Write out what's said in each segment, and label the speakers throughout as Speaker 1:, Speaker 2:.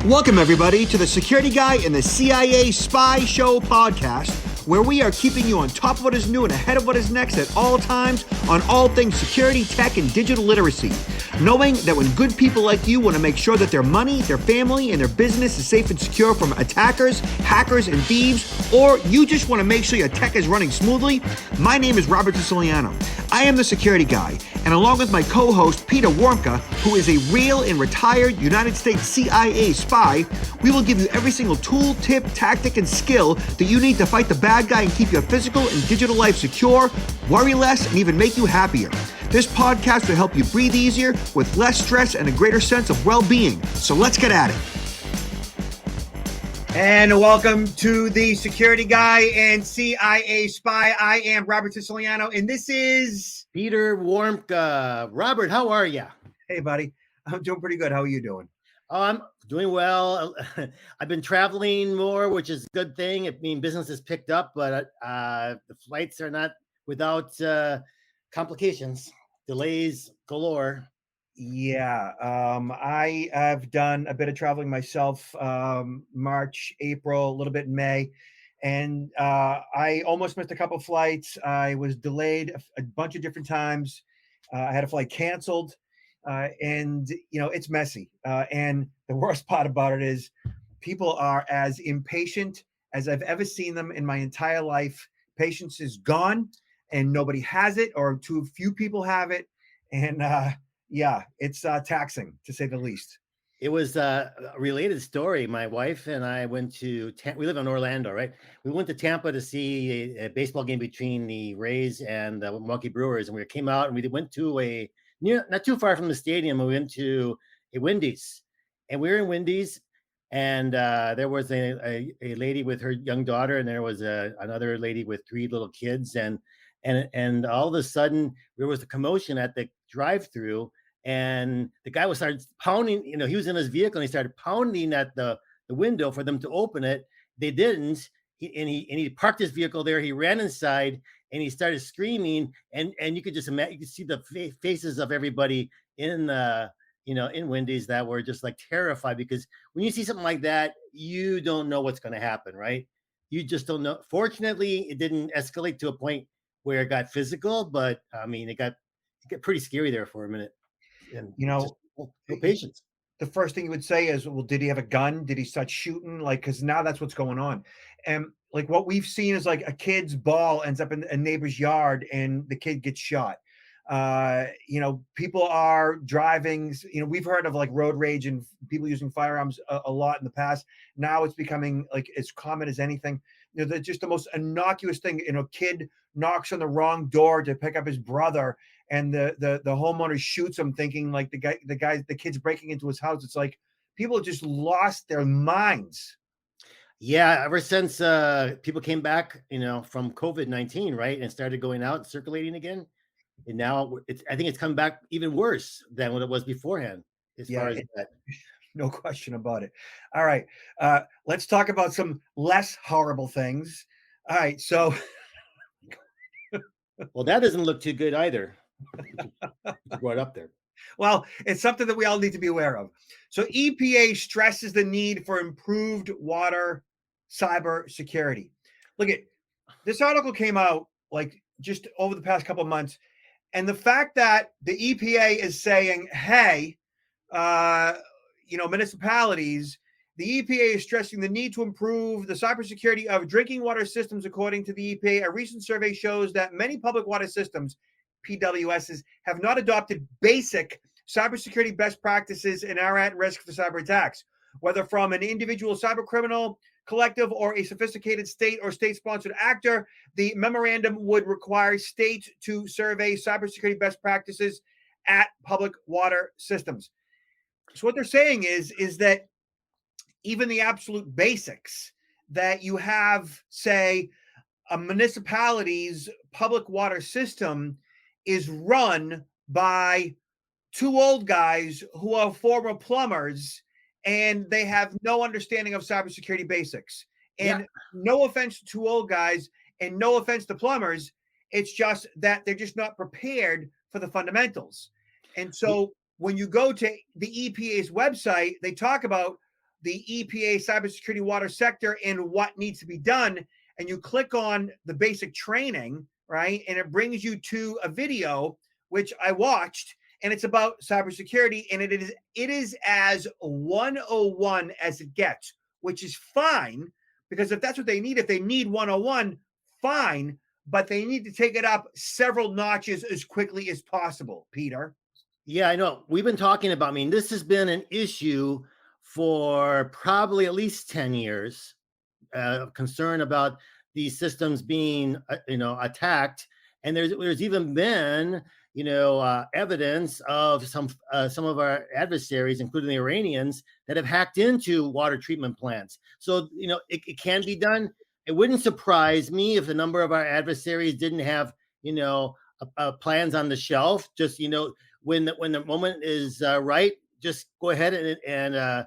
Speaker 1: Welcome, everybody, to the Security Guy and the CIA Spy Show podcast, where we are keeping you on top of what is new and ahead of what is next at all times on all things security, tech, and digital literacy. Knowing that when good people like you want to make sure that their money, their family, and their business is safe and secure from attackers, hackers, and thieves, or you just want to make sure your tech is running smoothly, my name is Robert Siciliano. I am the Security Guy, and along with my co-host, Peter Warmka, who is a real and retired United States CIA spy, we will give you every single tool, tip, tactic, and skill that you need to fight the bad guy and keep your physical and digital life secure, worry less, and even make you happier. This podcast will help you breathe easier with less stress and a greater sense of well-being. So let's get at it. And welcome to the Security Guy and CIA Spy. I am Robert Siciliano, and this is
Speaker 2: Peter Warmka. Robert, how are you?
Speaker 1: Hey, buddy. I'm doing pretty good. How are you doing?
Speaker 2: I'm doing well. I've been traveling more, which is a good thing. I mean, business has picked up, but the flights are not without complications, delays galore.
Speaker 1: Yeah, I have done a bit of traveling myself, March, April, a little bit in May, and I almost missed a couple flights. I was delayed a bunch of different times. I had a flight canceled, and it's messy. And the worst part about it is people are as impatient as I've ever seen them in my entire life. Patience is gone, and nobody has it, or too few people have it, and yeah, it's taxing to say the least.
Speaker 2: It was a related story. My wife and I went to we live in Orlando, right? We went to Tampa to see a baseball game between the Rays and the Milwaukee Brewers, and we came out and we went to not too far from the stadium. We went to a Wendy's, and we were in Wendy's, and there was a lady with her young daughter, and there was another lady with 3 little kids, and all of a sudden there was a commotion at the drive-through. And the guy started pounding, he was in his vehicle and he started pounding at the window for them to open it. They didn't. He parked his vehicle there. He ran inside and he started screaming. And you could just imagine, you could see the faces of everybody in in Wendy's that were just like terrified, because when you see something like that, you don't know what's going to happen, right? You just don't know. Fortunately, it didn't escalate to a point where it got physical, but I mean, it got pretty scary there for a minute. And
Speaker 1: no
Speaker 2: patience.
Speaker 1: The first thing you would say is, well, did he have a gun? Did he start shooting? Like, because now that's what's going on. And like what we've seen is like a kid's ball ends up in a neighbor's yard and the kid gets shot. People are driving, we've heard of like road rage and people using firearms a lot in the past. Now it's becoming like as common as anything. They're just the most innocuous thing. Kid knocks on the wrong door to pick up his brother, and the homeowner shoots him, thinking like the kid's breaking into his house. It's like people just lost their minds.
Speaker 2: Yeah, ever since people came back, from COVID-19, right, and started going out and circulating again, and now I think it's come back even worse than what it was beforehand. Far as that.
Speaker 1: No question about it. All right, let's talk about some less horrible things. All right, so.
Speaker 2: Well, that doesn't look too good either. Brought up there.
Speaker 1: Well, it's something that we all need to be aware of. So EPA stresses the need for improved water cyber security. Look at this article came out like just over the past couple of months. And the fact that the EPA is saying, hey, municipalities, the EPA is stressing the need to improve the cybersecurity of drinking water systems. According to the EPA, a recent survey shows that many public water systems, PWSs, have not adopted basic cybersecurity best practices and are at risk for cyber attacks. Whether from an individual cyber criminal collective or a sophisticated state or state-sponsored actor, the memorandum would require states to survey cybersecurity best practices at public water systems. So what they're saying is that even the absolute basics that you have, say, a municipality's public water system is run by 2 old guys who are former plumbers, and they have no understanding of cybersecurity basics. And no offense to 2 old guys and no offense to plumbers, it's just that they're just not prepared for the fundamentals. And so when you go to the EPA's website, they talk about the EPA cybersecurity water sector and what needs to be done, and you click on the basic training, right? And it brings you to a video which I watched, and it's about cybersecurity, and it is as 101 as it gets, which is fine, because if that's what they need, if they need 101, fine, but they need to take it up several notches as quickly as possible, Peter.
Speaker 2: Yeah, I know. We've been talking about, I mean, this has been an issue for probably at least 10 years, concern about these systems being, attacked. And there's even been, evidence of some of our adversaries, including the Iranians, that have hacked into water treatment plants. So, it can be done. It wouldn't surprise me if a number of our adversaries didn't have, plans on the shelf. Just, when the moment is right, just go ahead and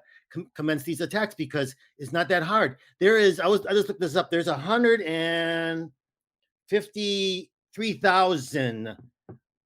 Speaker 2: commence these attacks, because it's not that hard. I just looked this up. There's 153,000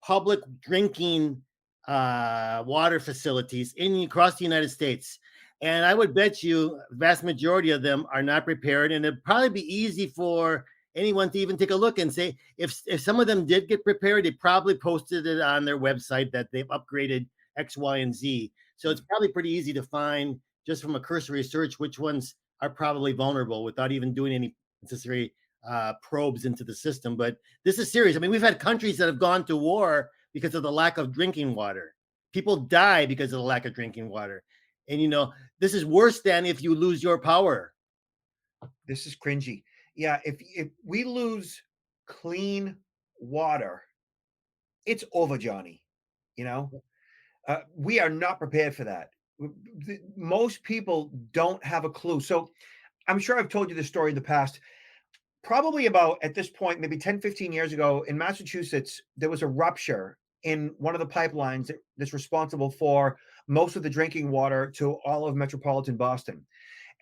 Speaker 2: public drinking water facilities across the United States. And I would bet you the vast majority of them are not prepared. And it'd probably be easy for anyone to even take a look and say, if some of them did get prepared, they probably posted it on their website that they've upgraded X, Y, and Z. So it's probably pretty easy to find just from a cursory search which ones are probably vulnerable without even doing any necessary probes into the system. But this is serious. I mean, we've had countries that have gone to war because of the lack of drinking water. People die because of the lack of drinking water. And, this is worse than if you lose your power.
Speaker 1: This is cringy. Yeah, if we lose clean water, it's over, Johnny. You know, we are not prepared for that. Most people don't have a clue. So I'm sure I've told you this story in the past. Probably about at this point, maybe 10, 15 years ago in Massachusetts, there was a rupture in one of the pipelines that's responsible for most of the drinking water to all of metropolitan Boston.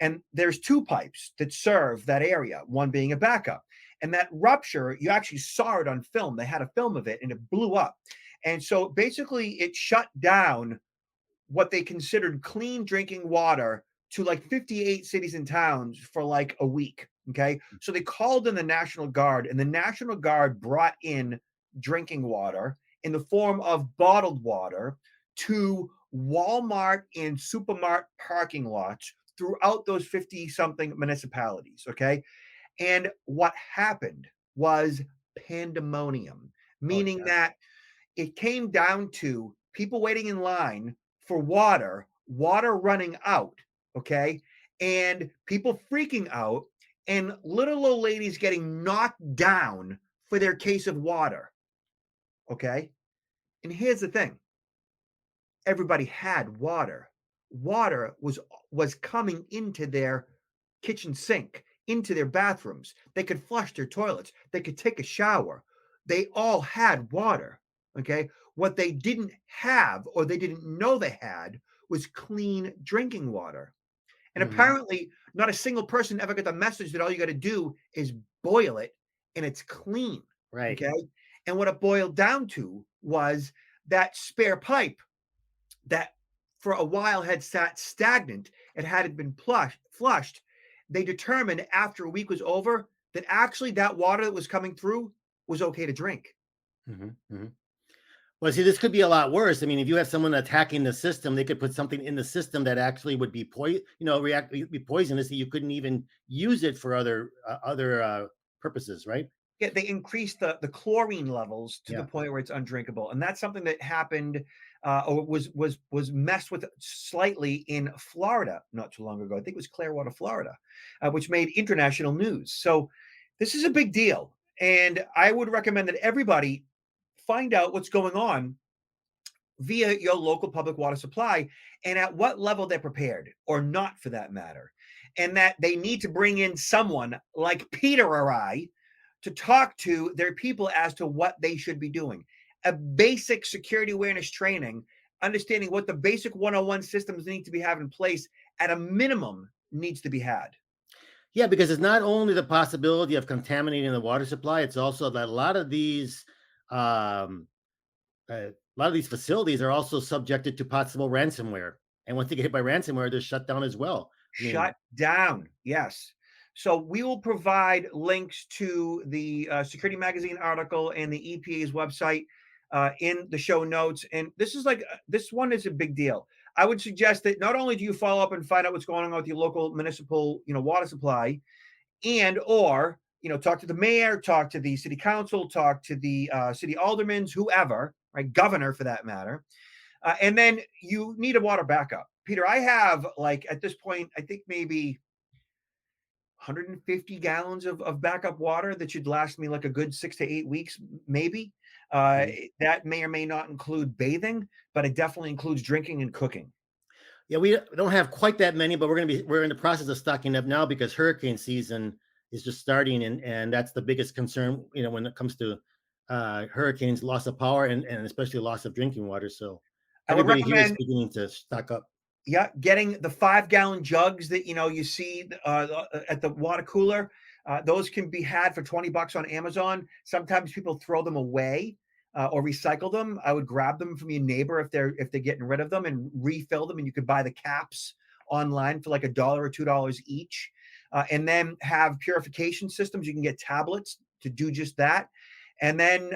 Speaker 1: And there's two pipes that serve that area, one being a backup. And that rupture, you actually saw it on film. They had a film of it and it blew up. And so basically, it shut down what they considered clean drinking water to like 58 cities and towns for like a week. Okay. So they called in the National Guard, and the National Guard brought in drinking water in the form of bottled water to Walmart and supermarket parking lots throughout those 50 something municipalities. Okay. And what happened was pandemonium,
Speaker 2: Oh,
Speaker 1: meaning
Speaker 2: yeah.
Speaker 1: that it came down to people waiting in line for water running out, okay? And people freaking out, and little old ladies getting knocked down for their case of water, okay? And here's the thing. Everybody had water. Water was coming into their kitchen sink, into their bathrooms. They could flush their toilets. They could take a shower. They all had water. Okay. What they didn't have, or they didn't know they had, was clean drinking water. And
Speaker 2: Mhm.
Speaker 1: apparently, not a single person ever got the message that all you got to do is boil it and it's clean.
Speaker 2: Right.
Speaker 1: Okay. And what it boiled down to was that spare pipe that for a while had sat stagnant and hadn't been flushed. They determined after a week was over that actually that water that was coming through was okay to drink.
Speaker 2: Mhm, mhm. Well, see, this could be a lot worse. I mean, if you have someone attacking the system, they could put something in the system that actually would be be poisonous, that you couldn't even use it for other purposes, right?
Speaker 1: Yeah, they increased the chlorine levels to the
Speaker 2: Yeah.
Speaker 1: point where it's undrinkable, and that's something that happened or was messed with slightly in Florida not too long ago. I think it was Clearwater, Florida, which made international news. So this is a big deal, and I would recommend that everybody find out what's going on via your local public water supply and at what level they're prepared or not for that matter. And that they need to bring in someone like Peter or I to talk to their people as to what they should be doing. A basic security awareness training, understanding what the basic 101 systems need to be have in place at a minimum needs to be had.
Speaker 2: Yeah, because it's not only the possibility of contaminating the water supply, it's also that um, a lot of these facilities are also subjected to possible ransomware. And once they get hit by ransomware, they're shut down as well. I mean,
Speaker 1: Shut down. Yes. So we will provide links to the Security Magazine article and the EPA's website in the show notes. And this is this one is a big deal. I would suggest that not only do you follow up and find out what's going on with your local municipal, water supply, and or talk to the mayor, talk to the city council, talk to the city aldermen, whoever, right, governor for that matter, and then you need a water backup. Peter, I have at this point, I think maybe 150 gallons of backup water that should last me like a good 6 to 8 weeks, maybe.
Speaker 2: mhm.
Speaker 1: That may or may not include bathing, but it definitely includes drinking and cooking.
Speaker 2: Yeah, we don't have quite that many, but we're in the process of stocking up now because hurricane season is just starting, and that's the biggest concern, when it comes to hurricanes, loss of power, and especially loss of drinking water. So
Speaker 1: I would
Speaker 2: everybody here is
Speaker 1: recommend,
Speaker 2: beginning to stock up.
Speaker 1: yeah, getting the 5 gallon jugs that you see at the water cooler. Those can be had for $20 on Amazon. Sometimes people throw them away or recycle them. I would grab them from your neighbor if they're getting rid of them and refill them. And you could buy the caps online for like $1 or $2 each. And then have purification systems. You can get tablets to do just that. And then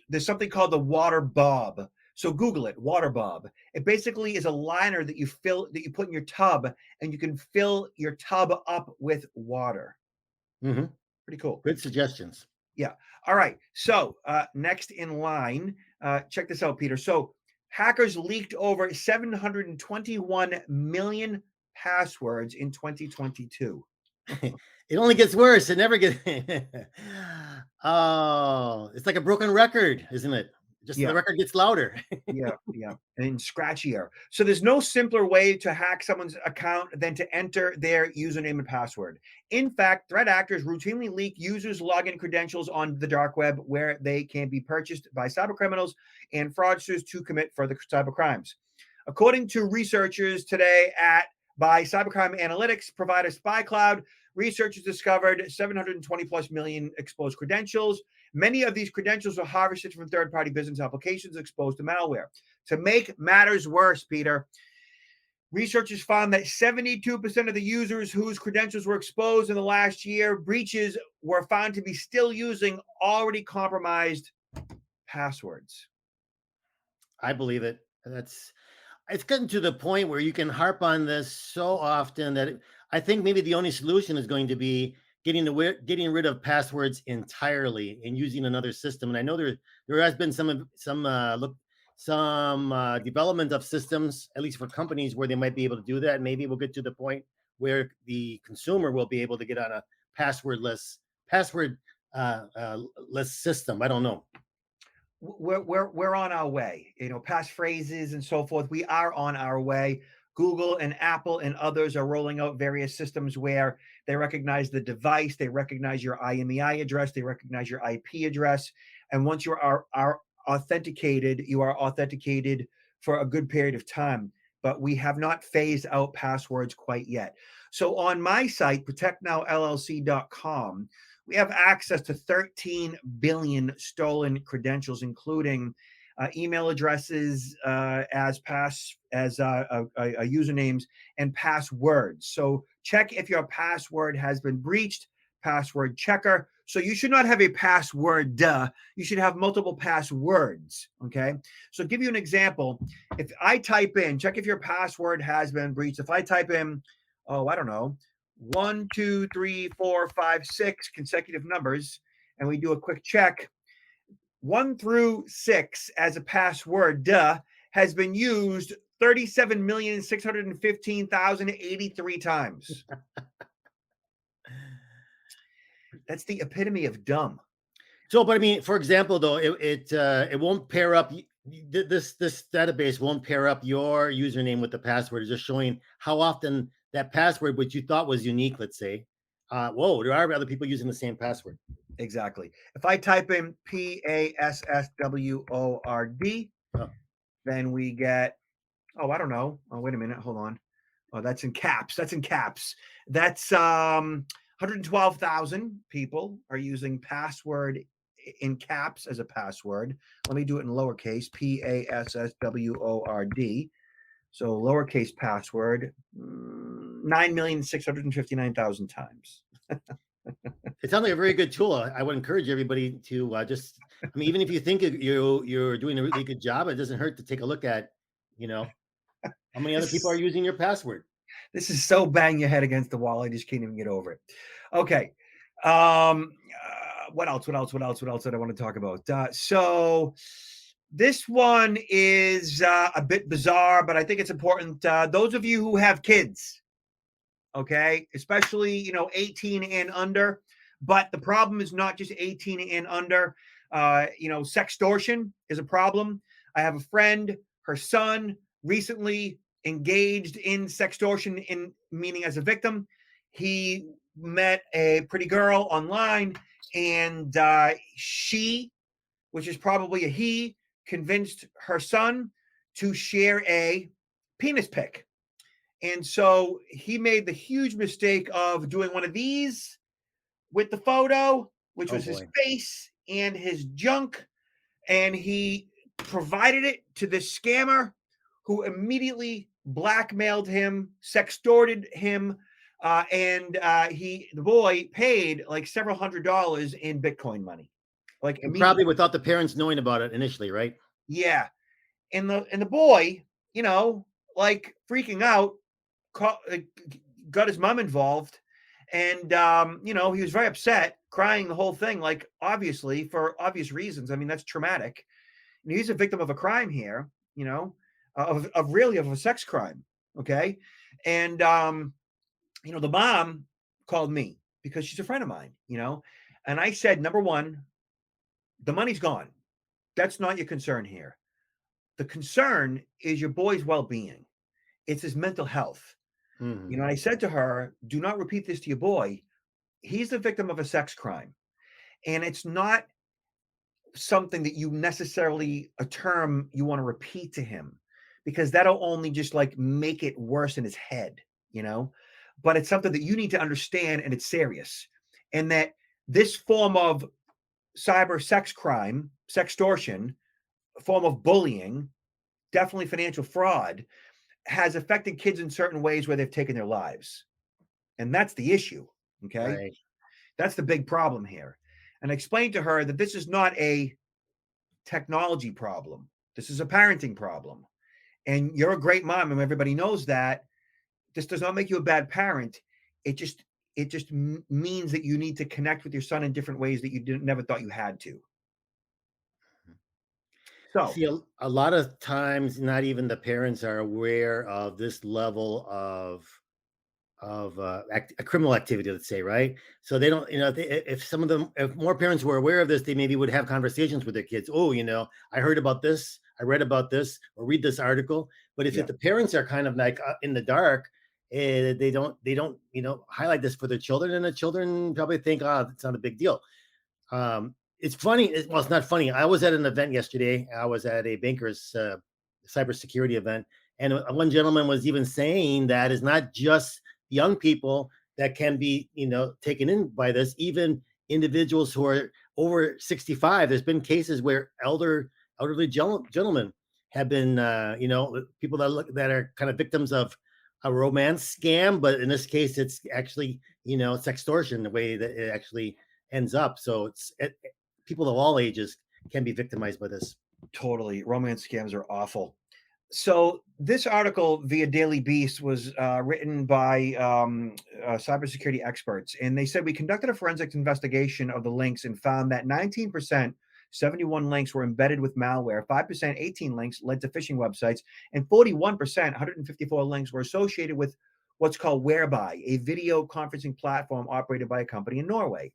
Speaker 1: there's something called the water bob. So Google it, water bob. It basically is a liner that you put in your tub, and you can fill your tub up with water.
Speaker 2: Hmm.
Speaker 1: Pretty cool.
Speaker 2: Good suggestions.
Speaker 1: Yeah. All right. So next in line, check this out, Peter. So hackers leaked over 721 million passwords in 2022.
Speaker 2: It only gets worse. It never gets. Oh, it's like a broken record, isn't it? Just the
Speaker 1: Yeah.
Speaker 2: record gets louder.
Speaker 1: Yeah, and scratchier. So there's no simpler way to hack someone's account than to enter their username and password. In fact, threat actors routinely leak users' login credentials on the dark web, where they can be purchased by cybercriminals and fraudsters to commit further cyber crimes. According to researchers today by cybercrime analytics provider SpyCloud, researchers discovered 720 plus million exposed credentials. Many of these credentials were harvested from third-party business applications exposed to malware. To make matters worse, Peter, researchers found that 72% of the users whose credentials were exposed in the last year, breaches were found to be still using already compromised passwords.
Speaker 2: I believe it. It's gotten to the point where you can harp on this so often that I think maybe the only solution is going to be getting rid of passwords entirely and using another system. And I know there has been some development of systems, at least for companies, where they might be able to do that. And maybe we'll get to the point where the consumer will be able to get on a passwordless system. I don't know.
Speaker 1: We're on our way. Passphrases and so forth. We are on our way. Google and Apple and others are rolling out various systems where they recognize the device, they recognize your IMEI address, they recognize your IP address, and once you are authenticated, you are authenticated for a good period of time. But we have not phased out passwords quite yet. So on my site, protectnowllc.com, we have access to 13 billion stolen credentials, including email addresses as usernames and passwords. So check if your password has been breached. Password checker. So you should not have a password. You should have multiple passwords. Okay. So give you an example. If I type in, check if your password has been breached. If I type in, I don't know, 1, 2, 3, 4, 5, 6 consecutive numbers, and we do a quick check, 1 through 6 as a password, has been used 37,615,083 times. That's the epitome of dumb.
Speaker 2: So, but I mean, for example, though, it won't pair up. This database won't pair up your username with the password. It's just showing how often that password, which you thought was unique, let's say, whoa, there are other people using the same password.
Speaker 1: Exactly. If I type in PASSWORD, then we get, I don't know. Oh, wait a minute. Hold on. Oh, that's in caps. That's 112,000 people are using password in caps as a password. Let me do it in lowercase, PASSWORD. So lowercase password, 9,659,000 times.
Speaker 2: It sounds like a very good tool. I would encourage everybody to just, I mean, even if you think you're doing a really good job, it doesn't hurt to take a look at, how many other people are using your password.
Speaker 1: This is so bang your head against the wall. I just can't even get over it. Okay. What else? What else did I want to talk about? So this one is a bit bizarre, but I think it's important. Those of you who have kids, okay, especially 18 and under, but the problem is not just 18 and under. Sextortion is a problem. I have a friend, her son recently engaged in sextortion, in meaning as a victim. He met a pretty girl online, and she, which is probably a he, convinced her son to share a penis pic. And so he made the huge mistake of doing one of these with the photo, which
Speaker 2: Oh
Speaker 1: was his
Speaker 2: boy.
Speaker 1: face and his junk. And he provided it to this scammer who immediately blackmailed him, sextorted him, and the boy paid like several $100s in Bitcoin money. Like
Speaker 2: And
Speaker 1: immediately.
Speaker 2: probably without the parents knowing about it initially, right?
Speaker 1: Yeah. And the boy, like freaking out, got his mom involved, and he was very upset, crying the whole thing, like obviously for obvious reasons. I mean, that's traumatic. And he's a victim of a crime here, of a sex crime. Okay. And the mom called me because she's a friend of mine, and I said, number one, the money's gone. That's not your concern here. The concern is your boy's well-being. It's his mental health.
Speaker 2: Mhm.
Speaker 1: I said to her, do not repeat this to your boy. He's the victim of a sex crime. And it's not something that a term you want to repeat to him, because that'll only just like make it worse in his head, But it's something that you need to understand, and it's serious. And that this form of cyber sex crime, sextortion, form of bullying, definitely financial fraud, has affected kids in certain ways where they've taken their lives. And that's the issue. Okay.
Speaker 2: Right.
Speaker 1: That's the big problem here. And I explained to her that this is not a technology problem. This is a parenting problem. And you're a great mom, and everybody knows that. This does not make you a bad parent. It just means that you need to connect with your son in different ways that you never thought you had to. So,
Speaker 2: See, a lot of times, not even the parents are aware of this level of criminal activity, let's say, right? So they don't, if more parents were aware of this, they maybe would have conversations with their kids. Oh, I heard about this, I read about this, or read this article. But if
Speaker 1: yeah,
Speaker 2: the parents are kind of like in the dark, they don't highlight this for their children, and the children probably think, oh, it's not a big deal. It's funny. Well, it's not funny. I was at an event yesterday. I was at a banker's cybersecurity event, and one gentleman was even saying that it's not just young people that can be, taken in by this. Even individuals who are over 65. There's been cases where elderly gentlemen have been, people that are kind of victims of a romance scam, but in this case, it's actually, sextortion, the way that it actually ends up. So people of all ages can be victimized by this.
Speaker 1: totally. Romance scams are awful. So this article via Daily Beast was written by cybersecurity experts, and they said we conducted a forensic investigation of the links and found that 19%, 71 links were embedded with malware, 5%, 18 links led to phishing websites, and 41%, 154 links were associated with what's called Whereby, a video conferencing platform operated by a company in Norway.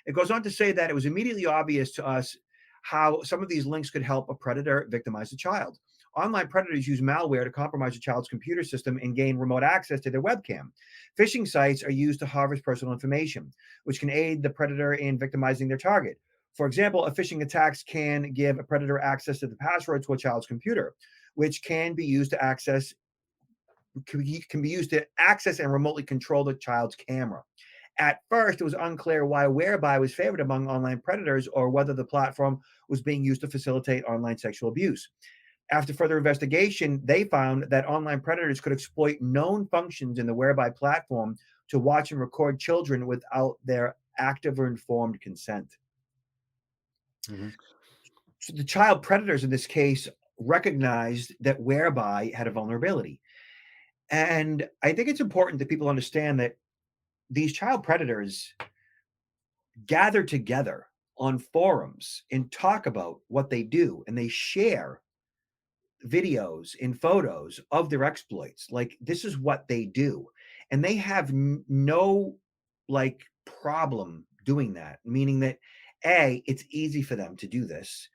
Speaker 1: It goes on to say that it was immediately obvious to us how some of these links could help a predator victimize a child. Online predators use malware to compromise a child's computer system and gain remote access to their webcam. Phishing sites are used to harvest personal information, which can aid the predator in victimizing their target. For example, a phishing attacks can give a predator access to the password to a child's computer, which can be used to access and remotely control the child's camera. At first, it was unclear why Whereby was favored among online predators or whether the platform was being used to facilitate online sexual abuse. After further investigation, they found that online predators could exploit known functions in the Whereby platform to watch and record children without their active or informed consent.
Speaker 2: Mhm.
Speaker 1: So the child predators in this case recognized that Whereby had a vulnerability. And I think it's important that people understand that these child predators gather together on forums and talk about what they do, and they share videos and photos of their exploits. Like, this is what they do. And they have no like problem doing that, meaning that it's easy for them to do this.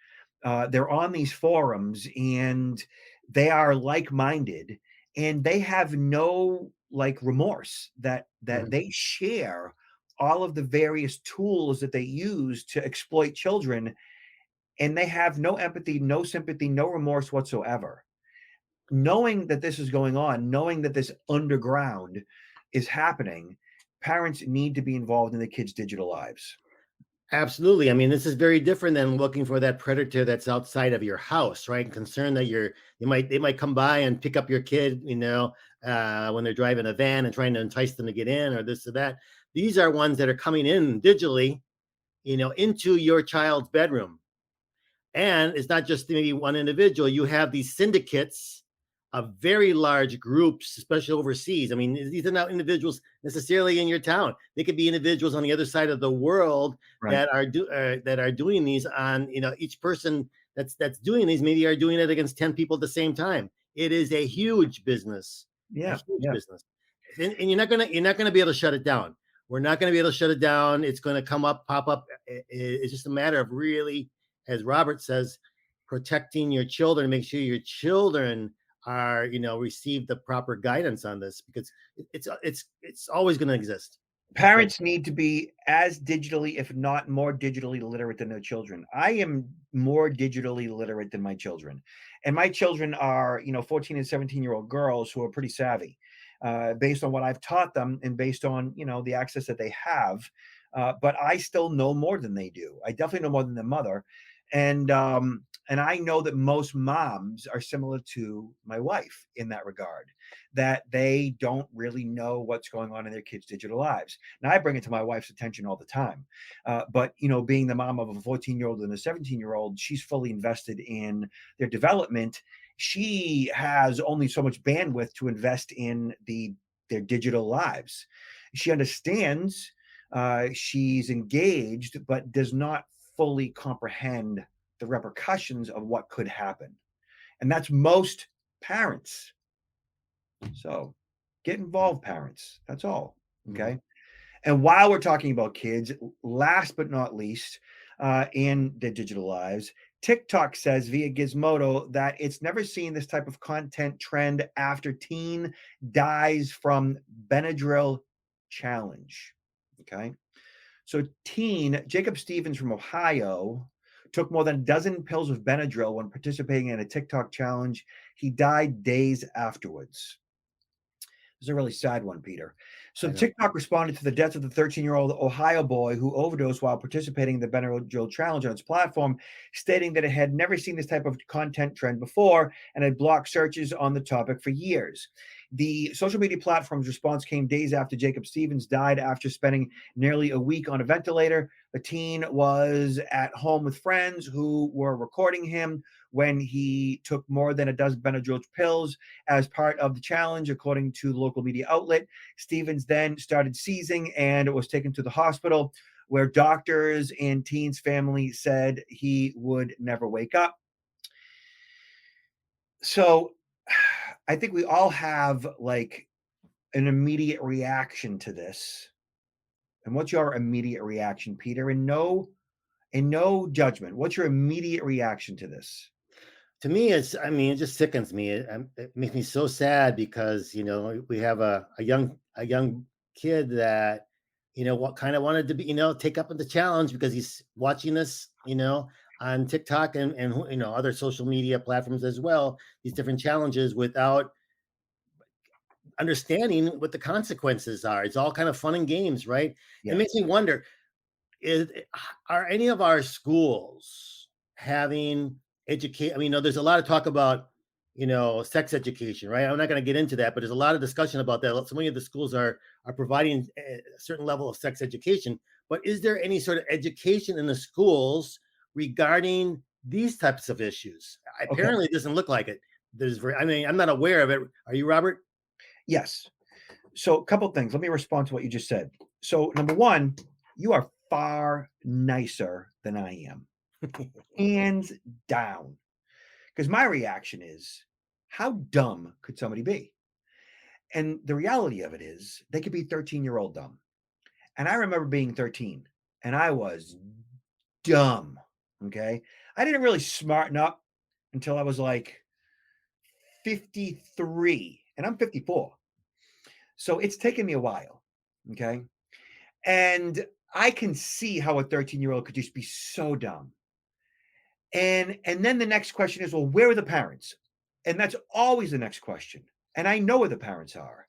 Speaker 1: They're on these forums and they are like-minded, and they have no like remorse that
Speaker 2: Mhm.
Speaker 1: they share all of the various tools that they use to exploit children, and they have no empathy, no sympathy, no remorse whatsoever. Knowing that this is going on, knowing that this underground is happening, parents need to be involved in the kids' digital lives.
Speaker 2: Absolutely. I mean, this is very different than looking for that predator that's outside of your house, right? And concerned that they might come by and pick up your kid, when they're driving a van and trying to entice them to get in or this or that. These are ones that are coming in digitally, into your child's bedroom. And it's not just maybe one individual. You have these syndicates of very large groups, especially overseas. I mean, these are not individuals necessarily in your town. They could be individuals on the other side of the world
Speaker 1: Right.
Speaker 2: that are doing these on, each person that's doing these maybe are doing it against 10 people at the same time. It is a
Speaker 1: Yeah.
Speaker 2: huge
Speaker 1: Yeah.
Speaker 2: business. And you're not gonna be able to shut it down. We're not going to be able to shut it down. It's going to come up, pop up. It's just a matter of really, as Robert says, protecting your children, make sure your children are, receive the proper guidance on this, because it's always going to exist. It's like,
Speaker 1: Parents need to be as digitally, if not more digitally literate than their children. I am more digitally literate than my children. And my children are, 14 and 17-year-old girls who are pretty savvy, based on what I've taught them and based on, the access that they have. But I still know more than they do. I definitely know more than their mother. And I know that most moms are similar to my wife in that regard, that they don't really know what's going on in their kids' digital lives. Now, I bring it to my wife's attention all the time. But, being the mom of a 14-year-old and a 17-year-old, she's fully invested in their development. She has only so much bandwidth to invest in their digital lives. She understands, she's engaged, but does not fully comprehend the repercussions of what could happen. And that's most parents. So get involved, parents. That's all.
Speaker 2: mhm,
Speaker 1: Okay. And while we're talking about kids, last but not least, in their digital lives, TikTok says via Gizmodo that it's never seen this type of content trend after teen dies from Benadryl challenge. Okay. So, teen Jacob Stevens from Ohio took more than a dozen pills of Benadryl when participating in a TikTok challenge. He died days afterwards. It's a really sad one, Peter. So
Speaker 2: I
Speaker 1: the
Speaker 2: know.
Speaker 1: TikTok responded to the death of the 13-year-old Ohio boy who overdosed while participating in the Benadryl challenge on its platform, stating that it had never seen this type of content trend before and had blocked searches on the topic for years. The social media platform's response came days after Jacob Stevens died after spending nearly a week on a ventilator. The teen was at home with friends who were recording him when he took more than a dozen Benadryl pills as part of the challenge, according to the local media outlet. Stevens then started seizing and was taken to the hospital, where doctors and teen's family said he would never wake up. So I think we all have like an immediate reaction to this. And what's your immediate reaction, Peter? And no judgment. What's your immediate reaction to this?
Speaker 2: To me, I mean, it just sickens me. It makes me so sad because, we have a young kid that, what kind of wanted to be, take up the challenge because he's watching us, on TikTok and, other social media platforms as well, these different challenges without understanding what the consequences are. It's all kind of fun and games, right? It
Speaker 1: Yeah.
Speaker 2: makes me wonder, is are any of our schools having educate. I mean, there's a lot of talk about, sex education, right? I'm not going to get into that, but there's a lot of discussion about that. So many of the schools are providing a certain level of sex education. But is there any sort of education in the schools regarding these types of issues?
Speaker 1: Okay.
Speaker 2: Apparently, it doesn't look like it. I mean, I'm not aware of it. Are you, Robert?
Speaker 1: Yes. So a couple things. Let me respond to what you just said. So number one, you are far nicer than I am, hands down. Because my reaction is, how dumb could somebody be? And the reality of it is, they could be 13-year-old dumb. And I remember being 13, and I was dumb. Okay. I didn't really smarten up until I was like 53, and I'm 54. So it's taken me a while. Okay. And I can see how a 13-year-old could just be so dumb. And then the next question is, well, where are the parents? And that's always the next question. And I know where the parents are.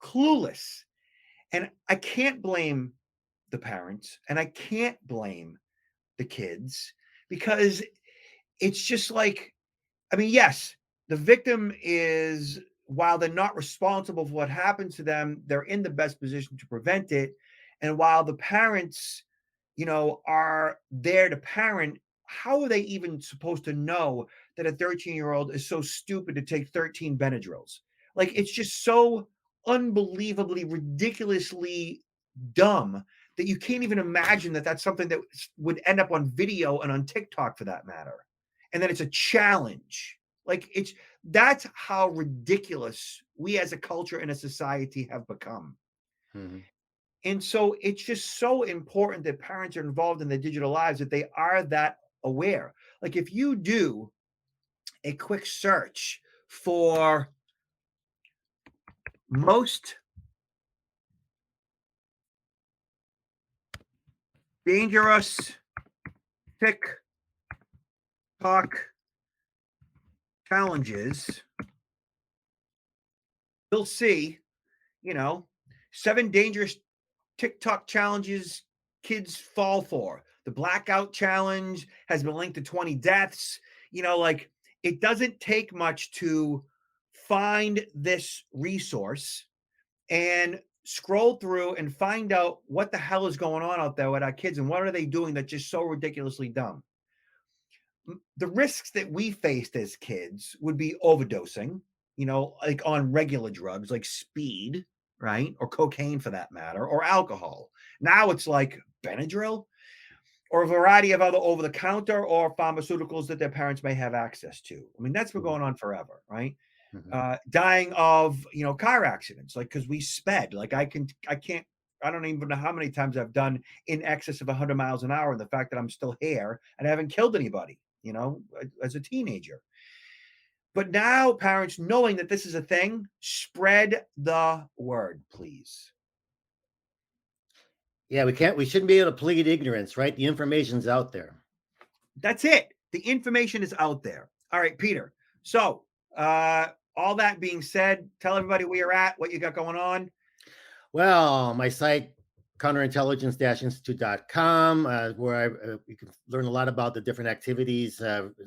Speaker 1: Clueless. And I can't blame the parents and I can't blame the kids because it's just like, I mean, yes, the victim is, while they're not responsible for what happens to them, they're in the best position to prevent it. And while the parents, are there to parent, how are they even supposed to know that a 13-year-old is so stupid to take 13 Benadryls? Like, it's just so unbelievably, ridiculously dumb that you can't even imagine that that's something that would end up on video and on TikTok for that matter. And then it's a challenge. Like, that's how ridiculous we as a culture and a society have become.
Speaker 2: Mm-hmm.
Speaker 1: And so it's just so important that parents are involved in their digital lives, that they are that aware. Like, if you do a quick search for most dangerous TikTok challenges, you'll see, 7 dangerous TikTok challenges kids fall for. The blackout challenge has been linked to 20 deaths. Like, it doesn't take much to find this resource and scroll through and find out what the hell is going on out there with our kids and what are they doing that's just so ridiculously dumb. The risks that we faced as kids would be overdosing, like on regular drugs like speed, right? Or cocaine for that matter, or alcohol. Now it's like Benadryl or a variety of other over the counter or pharmaceuticals that their parents may have access to. I mean, that's been going on forever, right?
Speaker 2: Mm-hmm.
Speaker 1: Dying of, car accidents, like, because we sped. Like, I don't even know how many times I've done in excess of 100 miles an hour. And the fact that I'm still here and I haven't killed anybody, as a teenager. But now parents, knowing that this is a thing, spread the word, please.
Speaker 2: Yeah, we shouldn't be able to plead ignorance, right? The information's out there.
Speaker 1: That's it. The information is out there. All right, Peter. So, all that being said, tell everybody where you're at, what you got going on.
Speaker 2: Well, my site, counterintelligence-institute.com, where you can learn a lot about the different activities,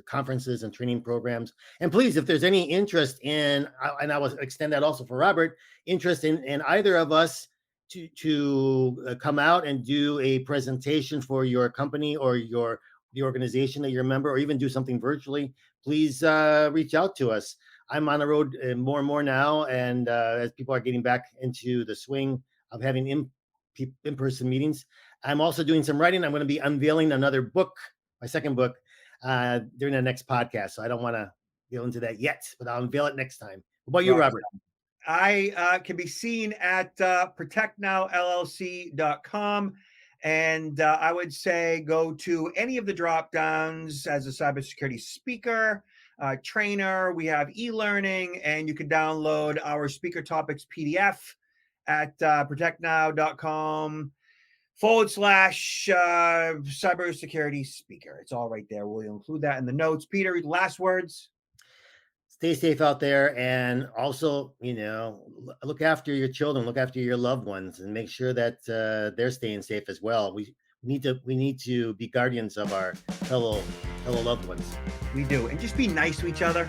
Speaker 2: conferences and training programs. And please, if there's any interest in, and I will extend that also for Robert, interest in either of us to come out and do a presentation for your company or the organization that you're a member, or even do something virtually, please reach out to us. I'm on the road more and more now, and as people are getting back into the swing of having in-person meetings, I'm also doing some writing. I'm going to be unveiling another book, my second book, during the next podcast. So I don't want to go into that yet, but I'll unveil it next time. What about you, Robert?
Speaker 1: I can be seen at protectnowllc.com. And I would say go to any of the drop downs as a cybersecurity speaker, trainer. We have e-learning, and you can download our speaker topics PDF at protectnow.com/cybersecurity speaker. It's all right there. We'll include that in the notes. Peter, last words.
Speaker 2: Stay safe out there, and also, look after your children, look after your loved ones, and make sure that they're staying safe as well. We need to be guardians of our fellow loved ones.
Speaker 1: We do. And just be nice to each other.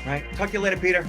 Speaker 1: Right? Talk to you later, Peter.